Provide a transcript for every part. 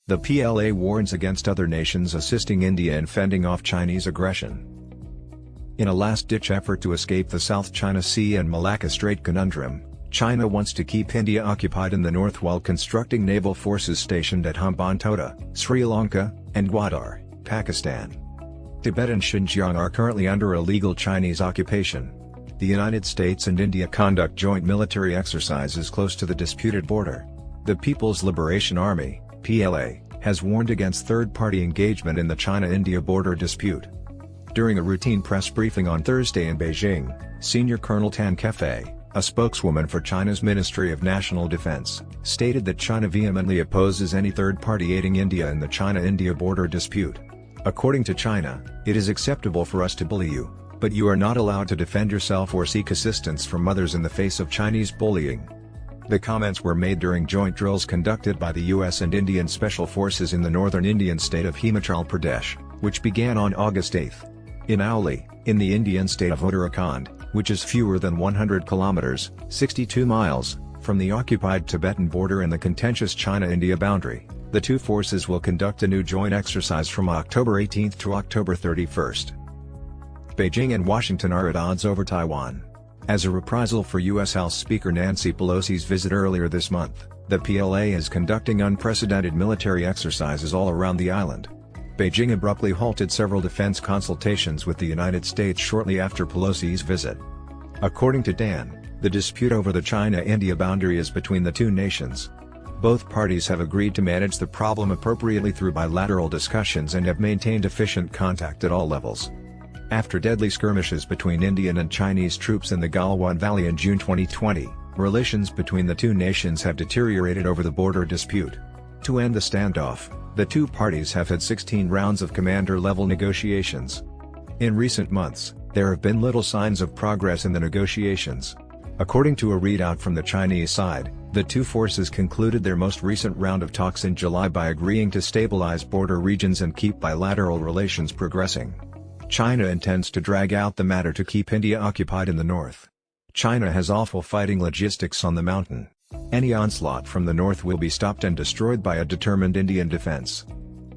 The PLA warns against other nations assisting India in fending off Chinese aggression. In a last-ditch effort to escape the South China Sea and Malacca Strait conundrum, China wants to keep India occupied in the north while constructing naval forces stationed at Hambantota, Sri Lanka, and Gwadar, Pakistan. Tibet and Xinjiang are currently under illegal Chinese occupation. The United States and India conduct joint military exercises close to the disputed border. The People's Liberation Army, PLA, has warned against third-party engagement in the China-India border dispute. During a routine press briefing on Thursday in Beijing, Senior Colonel Tan Kefei, a spokeswoman for China's Ministry of National Defense, stated that China vehemently opposes any third party aiding India in the China-India border dispute. According to China, it is acceptable for us to bully you, but you are not allowed to defend yourself or seek assistance from others in the face of Chinese bullying. The comments were made during joint drills conducted by the US and Indian Special Forces in the northern Indian state of Himachal Pradesh, which began on August 8. In Auli, in the Indian state of Uttarakhand, which is fewer than 100 kilometers, 62 miles, from the occupied Tibetan border and the contentious China-India boundary, the two forces will conduct a new joint exercise from October 18 to October 31. Beijing and Washington are at odds over Taiwan. As a reprisal for U.S. House Speaker Nancy Pelosi's visit earlier this month, the PLA is conducting unprecedented military exercises all around the island. Beijing abruptly halted several defense consultations with the United States shortly after Pelosi's visit. According to Dan, the dispute over the China-India boundary is between the two nations. Both parties have agreed to manage the problem appropriately through bilateral discussions and have maintained efficient contact at all levels. After deadly skirmishes between Indian and Chinese troops in the Galwan Valley in June 2020, relations between the two nations have deteriorated over the border dispute. To end the standoff, the two parties have had 16 rounds of commander-level negotiations. In recent months, there have been little signs of progress in the negotiations. According to a readout from the Chinese side, the two forces concluded their most recent round of talks in July by agreeing to stabilize border regions and keep bilateral relations progressing. China intends to drag out the matter to keep India occupied in the north. China has awful fighting logistics on the mountain. Any onslaught from the north will be stopped and destroyed by a determined Indian defense.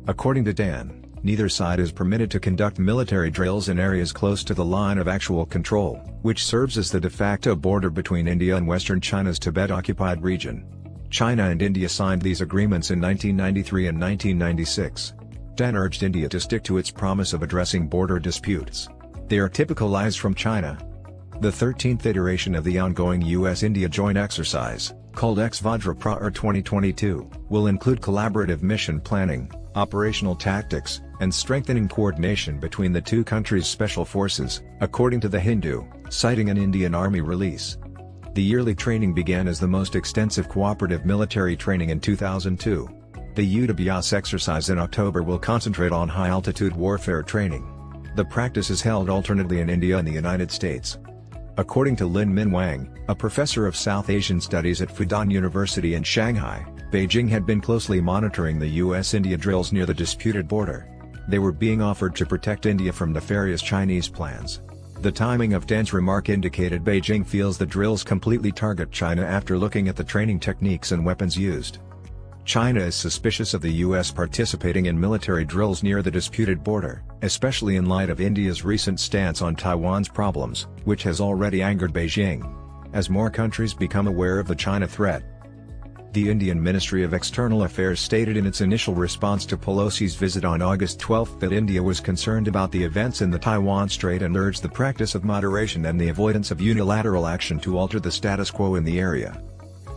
According to Dan, neither side is permitted to conduct military drills in areas close to the line of actual control, which serves as the de facto border between India and western China's Tibet-occupied region. China and India signed these agreements in 1993 and 1996. Dan urged India to stick to its promise of addressing border disputes. They are typical lies from China. The 13th iteration of the ongoing US-India joint exercise, called Ex-Vajra Praar 2022, will include collaborative mission planning, operational tactics, and strengthening coordination between the two countries' special forces, according to The Hindu, citing an Indian Army release. The yearly training began as the most extensive cooperative military training in 2002. The Yuddhabhyas exercise in October will concentrate on high-altitude warfare training. The practice is held alternately in India and the United States. According to Lin Min Wang, a professor of South Asian Studies at Fudan University in Shanghai, Beijing had been closely monitoring the US-India drills near the disputed border. They were being offered to protect India from nefarious Chinese plans. The timing of Dan's remark indicated Beijing feels the drills completely target China after looking at the training techniques and weapons used. China is suspicious of the US participating in military drills near the disputed border, especially in light of India's recent stance on Taiwan's problems, which has already angered Beijing. As more countries become aware of the China threat, the Indian Ministry of External Affairs stated in its initial response to Pelosi's visit on August 12 that India was concerned about the events in the Taiwan Strait and urged the practice of moderation and the avoidance of unilateral action to alter the status quo in the area.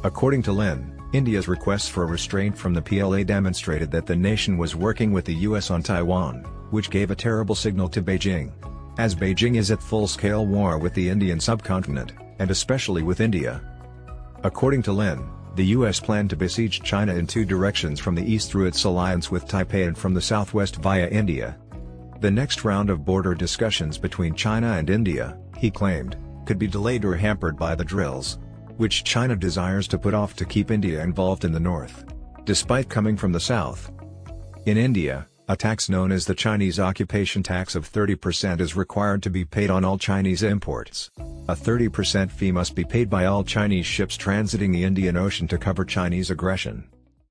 According to Lin, India's requests for restraint from the PLA demonstrated that the nation was working with the US on Taiwan, which gave a terrible signal to Beijing. As Beijing is at full-scale war with the Indian subcontinent, and especially with India. According to Lin, the US planned to besiege China in two directions: from the east through its alliance with Taipei and from the southwest via India. The next round of border discussions between China and India, he claimed, could be delayed or hampered by the drills, which China desires to put off to keep India involved in the north, despite coming from the south. In India, a tax known as the Chinese occupation tax of 30% is required to be paid on all Chinese imports. A 30% fee must be paid by all Chinese ships transiting the Indian Ocean to cover Chinese aggression.